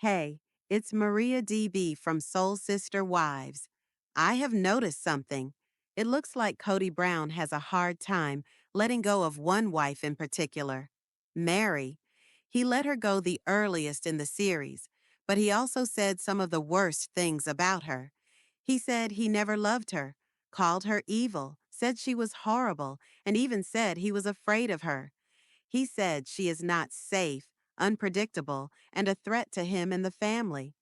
Hey, it's Maria DB from Soul Sister Wives. I have noticed something. It looks like Cody Brown has a hard time letting go of one wife in particular, Meri. He let her go the earliest in the series, but he also said some of the worst things about her. He said he never loved her, called her evil, said she was horrible, and even said he was afraid of her. He said she is not safe, unpredictable, and a threat to him and the family.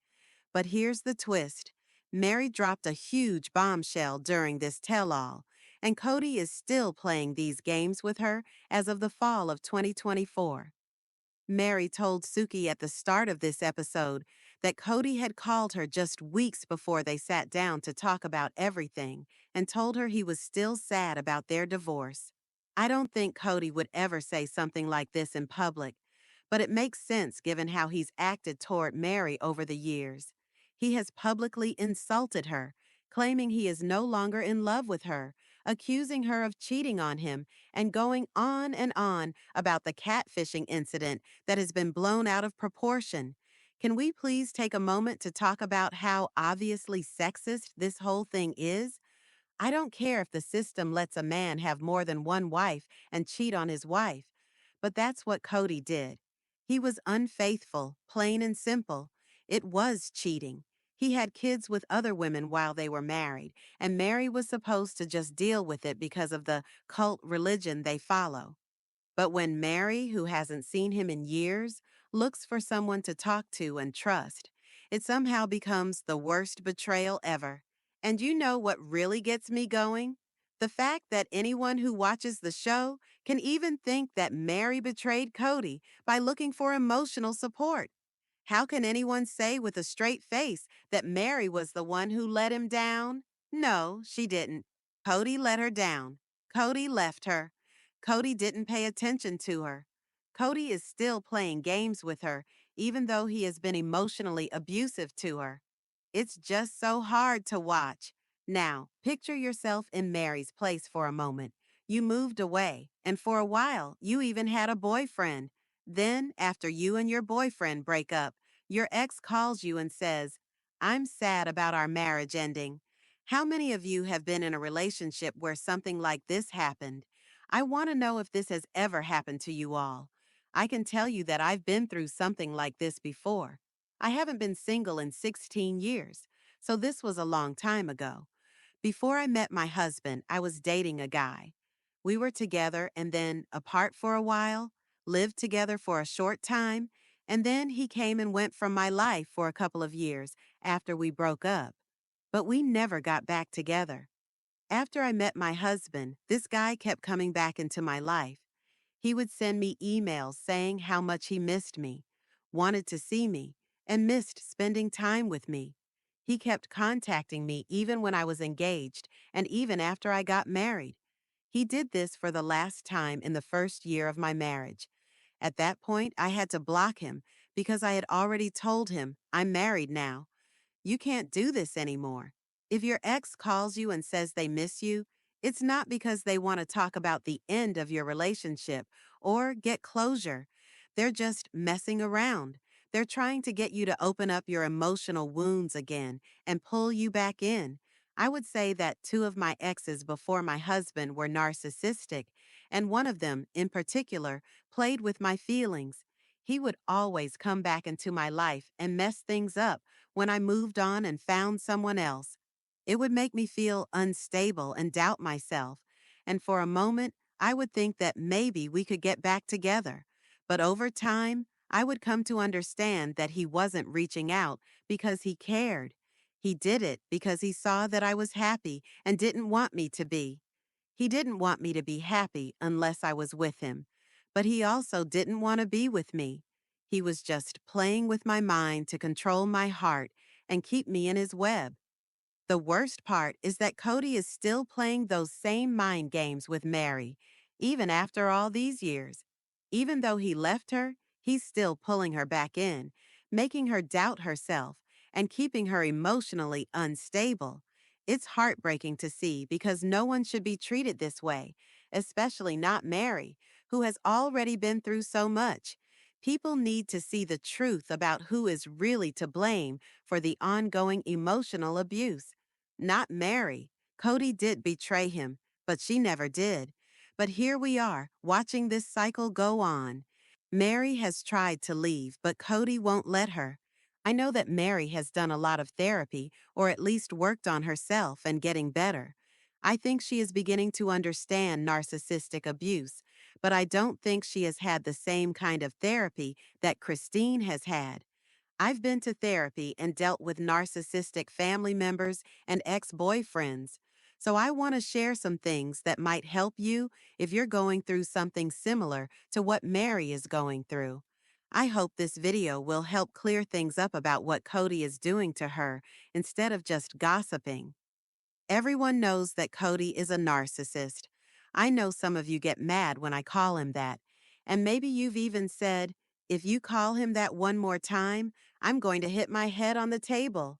But here's the twist. Meri dropped a huge bombshell during this tell-all, and Cody is still playing these games with her as of the fall of 2024. Meri told Suki at the start of this episode that Cody had called her just weeks before they sat down to talk about everything and told her he was still sad about their divorce. I don't think Cody would ever say something like this in public, but it makes sense given how he's acted toward Meri over the years. He has publicly insulted her, claiming he is no longer in love with her, accusing her of cheating on him, and going on and on about the catfishing incident that has been blown out of proportion. Can we please take a moment to talk about how obviously sexist this whole thing is? I don't care if the system lets a man have more than one wife and cheat on his wife, but that's what Cody did. He was unfaithful, plain and simple. It was cheating. He had kids with other women while they were married, and Meri was supposed to just deal with it because of the cult religion they follow. But when Meri, who hasn't seen him in years, looks for someone to talk to and trust, it somehow becomes the worst betrayal ever. And you know what really gets me going? The fact that anyone who watches the show can even think that Meri betrayed Cody by looking for emotional support. How can anyone say with a straight face that Meri was the one who let him down? No, she didn't. Cody let her down. Cody left her. Cody didn't pay attention to her. Cody is still playing games with her, even though he has been emotionally abusive to her. It's just so hard to watch. Now, picture yourself in Mary's place for a moment. You moved away, and for a while, you even had a boyfriend. Then, after you and your boyfriend break up, your ex calls you and says, "I'm sad about our marriage ending." How many of you have been in a relationship where something like this happened? I want to know if this has ever happened to you all. I can tell you that I've been through something like this before. I haven't been single in 16 years, so this was a long time ago. Before I met my husband, I was dating a guy. We were together and then apart for a while, lived together for a short time, and then he came and went from my life for a couple of years after we broke up. But we never got back together. After I met my husband, this guy kept coming back into my life. He would send me emails saying how much he missed me, wanted to see me, and missed spending time with me. He kept contacting me even when I was engaged and even after I got married. He did this for the last time in the first year of my marriage. At that point, I had to block him because I had already told him, "I'm married now. You can't do this anymore." If your ex calls you and says they miss you, it's not because they want to talk about the end of your relationship or get closure. They're just messing around. They're trying to get you to open up your emotional wounds again and pull you back in. I would say that two of my exes before my husband were narcissistic, and one of them, in particular, played with my feelings. He would always come back into my life and mess things up when I moved on and found someone else. It would make me feel unstable and doubt myself. And for a moment, I would think that maybe we could get back together. But over time, I would come to understand that he wasn't reaching out because he cared. He did it because he saw that I was happy and didn't want me to be. He didn't want me to be happy unless I was with him. But he also didn't want to be with me. He was just playing with my mind to control my heart and keep me in his web. The worst part is that Cody is still playing those same mind games with Meri, even after all these years. Even though he left her, he's still pulling her back in, making her doubt herself, and keeping her emotionally unstable. It's heartbreaking to see because no one should be treated this way, especially not Meri, who has already been through so much. People need to see the truth about who is really to blame for the ongoing emotional abuse. Not Meri. Cody did betray him, but she never did. But here we are, watching this cycle go on. Meri has tried to leave, but Cody won't let her. I know that Meri has done a lot of therapy, or at least worked on herself and getting better. I think she is beginning to understand narcissistic abuse, but I don't think she has had the same kind of therapy that Christine has had. I've been to therapy and dealt with narcissistic family members and ex-boyfriends. So I want to share some things that might help you if you're going through something similar to what Meri is going through. I hope this video will help clear things up about what Cody is doing to her instead of just gossiping. Everyone knows that Cody is a narcissist. I know some of you get mad when I call him that. And maybe you've even said, if you call him that one more time, I'm going to hit my head on the table.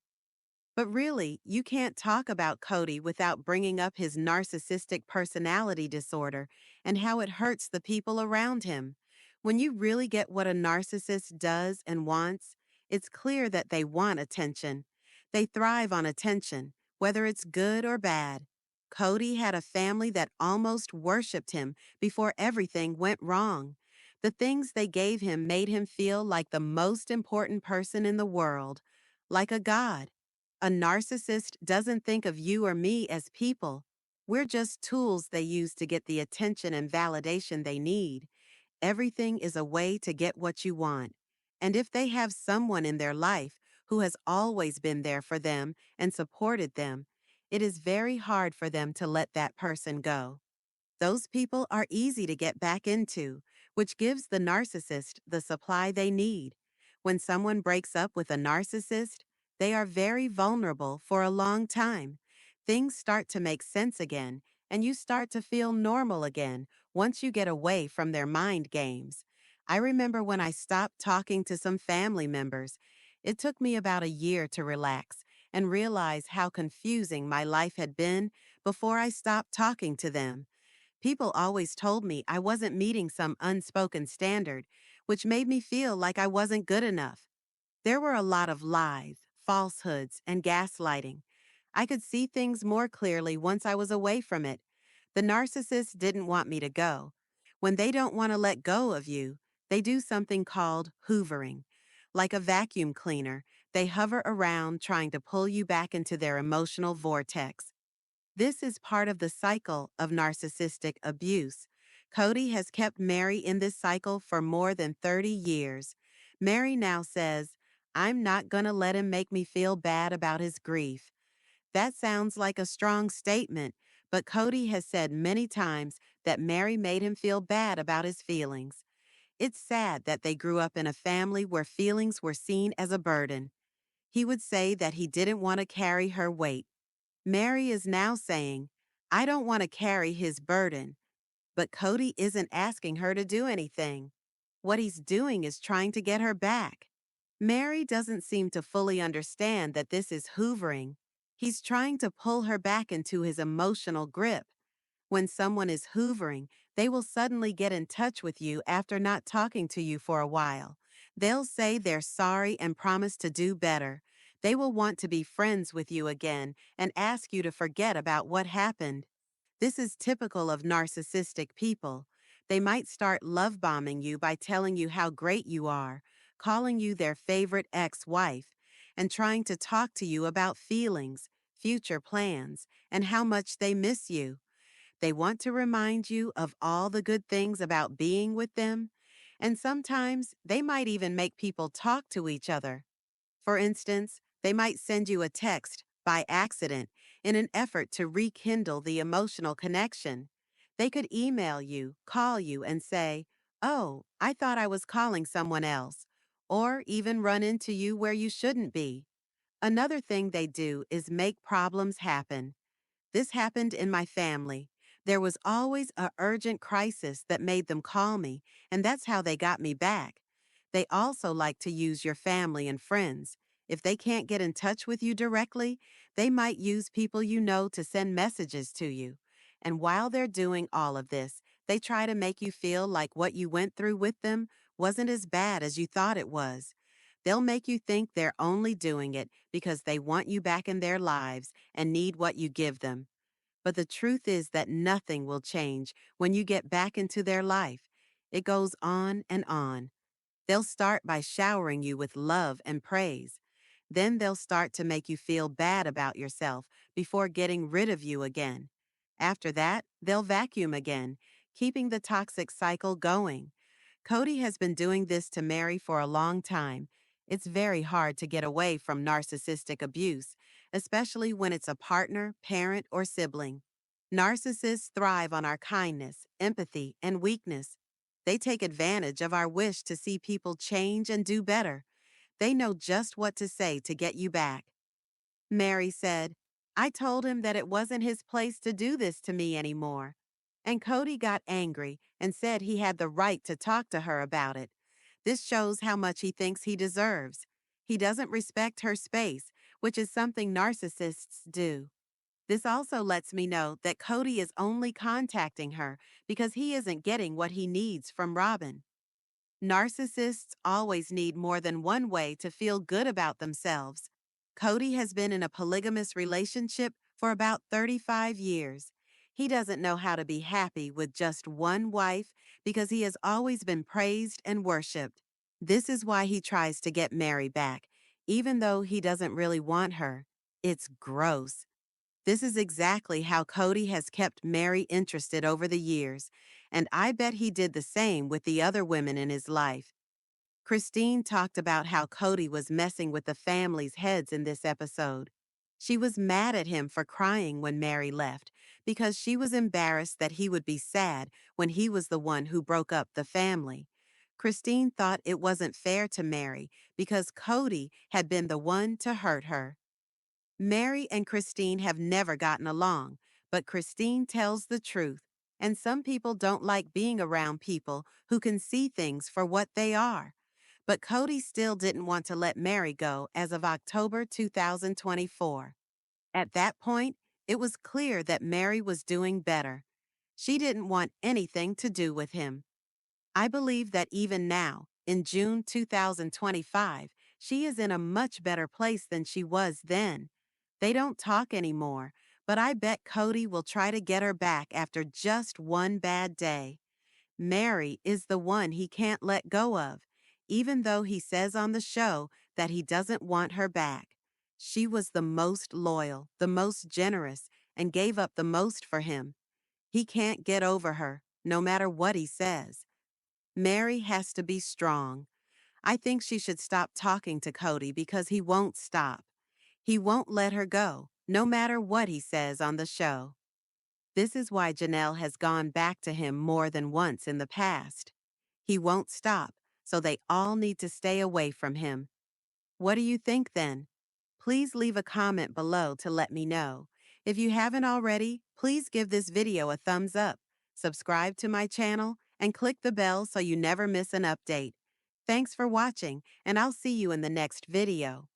But really, you can't talk about Cody without bringing up his narcissistic personality disorder and how it hurts the people around him. When you really get what a narcissist does and wants, it's clear that they want attention. They thrive on attention, whether it's good or bad. Cody had a family that almost worshipped him before everything went wrong. The things they gave him made him feel like the most important person in the world, like a god. A narcissist doesn't think of you or me as people. We're just tools they use to get the attention and validation they need. Everything is a way to get what you want. And if they have someone in their life who has always been there for them and supported them, it is very hard for them to let that person go. Those people are easy to get back into, which gives the narcissist the supply they need. When someone breaks up with a narcissist, they are very vulnerable for a long time. Things start to make sense again, and you start to feel normal again once you get away from their mind games. I remember when I stopped talking to some family members. It took me about a year to relax and realize how confusing my life had been before I stopped talking to them. People always told me I wasn't meeting some unspoken standard, which made me feel like I wasn't good enough. There were a lot of lies, falsehoods, and gaslighting. I could see things more clearly once I was away from it. The narcissist didn't want me to go. When they don't want to let go of you, they do something called hoovering. Like a vacuum cleaner, they hover around trying to pull you back into their emotional vortex. This is part of the cycle of narcissistic abuse. Cody has kept Meri in this cycle for more than 30 years. Meri now says, I'm not going to let him make me feel bad about his grief. That sounds like a strong statement, but Cody has said many times that Meri made him feel bad about his feelings. It's sad that they grew up in a family where feelings were seen as a burden. He would say that he didn't want to carry her weight. Meri is now saying, I don't want to carry his burden, but Cody isn't asking her to do anything. What he's doing is trying to get her back. Meri doesn't seem to fully understand that this is hoovering. He's trying to pull her back into his emotional grip. When someone is hoovering, they will suddenly get in touch with you after not talking to you for a while. They'll say they're sorry and promise to do better. They will want to be friends with you again and ask you to forget about what happened. This is typical of narcissistic people. They might start love bombing you by telling you how great you are, calling you their favorite ex-wife, and trying to talk to you about feelings, future plans, and how much they miss you. They want to remind you of all the good things about being with them, and sometimes they might even make people talk to each other. For instance, they might send you a text by accident in an effort to rekindle the emotional connection. They could email you, call you, and say, Oh, I thought I was calling someone else, or even run into you where you shouldn't be. Another thing they do is make problems happen. This happened in my family. There was always a urgent crisis that made them call me, and that's how they got me back. They also like to use your family and friends. If they can't get in touch with you directly, they might use people you know to send messages to you. And while they're doing all of this, they try to make you feel like what you went through with them wasn't as bad as you thought it was. They'll make you think they're only doing it because they want you back in their lives and need what you give them. But the truth is that nothing will change when you get back into their life. It goes on and on. They'll start by showering you with love and praise. Then they'll start to make you feel bad about yourself before getting rid of you again. After that, they'll vacuum again, keeping the toxic cycle going. Cody has been doing this to Meri for a long time. It's very hard to get away from narcissistic abuse, especially when it's a partner, parent, or sibling. Narcissists thrive on our kindness, empathy, and weakness. They take advantage of our wish to see people change and do better. They know just what to say to get you back. Meri said, I told him that it wasn't his place to do this to me anymore. And Cody got angry and said he had the right to talk to her about it. This shows how much he thinks he deserves. He doesn't respect her space, which is something narcissists do. This also lets me know that Cody is only contacting her because he isn't getting what he needs from Robin. Narcissists always need more than one way to feel good about themselves. Cody has been in a polygamous relationship for about 35 years. He doesn't know how to be happy with just one wife because he has always been praised and worshipped. This is why he tries to get Meri back, even though he doesn't really want her. It's gross. This is exactly how Cody has kept Meri interested over the years, and I bet he did the same with the other women in his life. Christine talked about how Cody was messing with the family's heads in this episode. She was mad at him for crying when Meri left because she was embarrassed that he would be sad when he was the one who broke up the family. Christine thought it wasn't fair to Meri because Cody had been the one to hurt her. Meri and Christine have never gotten along, but Christine tells the truth, and some people don't like being around people who can see things for what they are. But Cody still didn't want to let Meri go as of October 2024. At that point, it was clear that Meri was doing better. She didn't want anything to do with him. I believe that even now, in June 2025, she is in a much better place than she was then. They don't talk anymore, but I bet Cody will try to get her back after just one bad day. Meri is the one he can't let go of, even though he says on the show that he doesn't want her back. She was the most loyal, the most generous, and gave up the most for him. He can't get over her, no matter what he says. Meri has to be strong. I think she should stop talking to Cody because he won't stop. He won't let her go, no matter what he says on the show. This is why Janelle has gone back to him more than once in the past. He won't stop, so they all need to stay away from him. What do you think then? Please leave a comment below to let me know. If you haven't already, please give this video a thumbs up, subscribe to my channel, and click the bell so you never miss an update. Thanks for watching, and I'll see you in the next video.